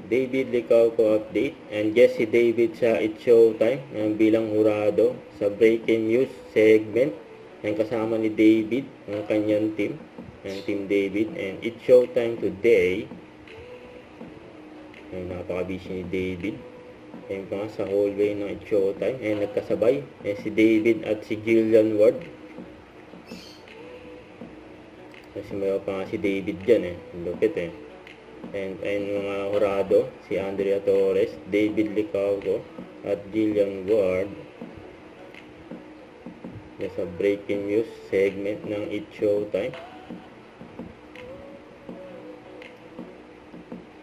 David Licauco update. And yes, si David sa It's Showtime bilang hurado sa breaking news segment. And kasama ni David ang kanyang team, ang Team David. And It's Showtime today. Ay, napaka-busy ni David. Ayun pa sa hallway ng It's Showtime. Ayun, nagkasabay. Ayun, si David at si Jillian Ward. Kasi may pa nga si David dyan lupit And ayun mga hurado, si Andrea Torres, David Licauco, at Jillian Ward. Sa breaking news segment ng It's Showtime.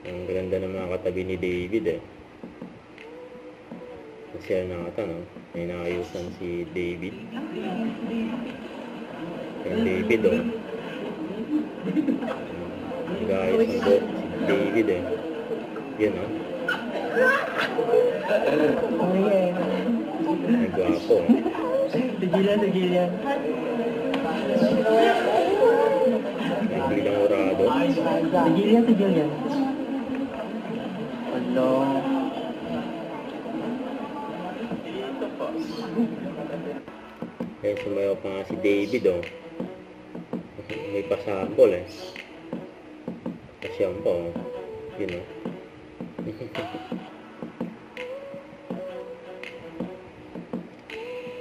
Ang ganda ng mga katabi ni David Kasi nakatan may naayusan si David. Yung David nag-aayos ang buhok si David Yan Nagwapo Tigilan. Bilang urado. Tigilan. Hello. Kaya sumayaw pa nga si David May pasambol Kasyang pa Yun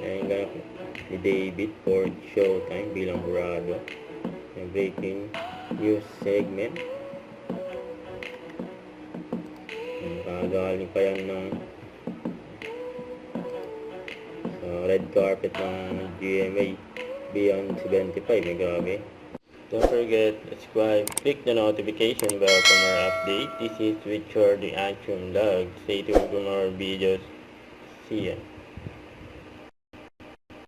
Ayun nga ni David for Showtime bilang hurado. Yung breaking news segment. Kagaling pa yan ng red carpet ng GMA Beyond 75. Grabe. Don't forget to subscribe, click the notification bell for more updates. This is Richard the Action Vlog. Stay tuned for more videos. See ya.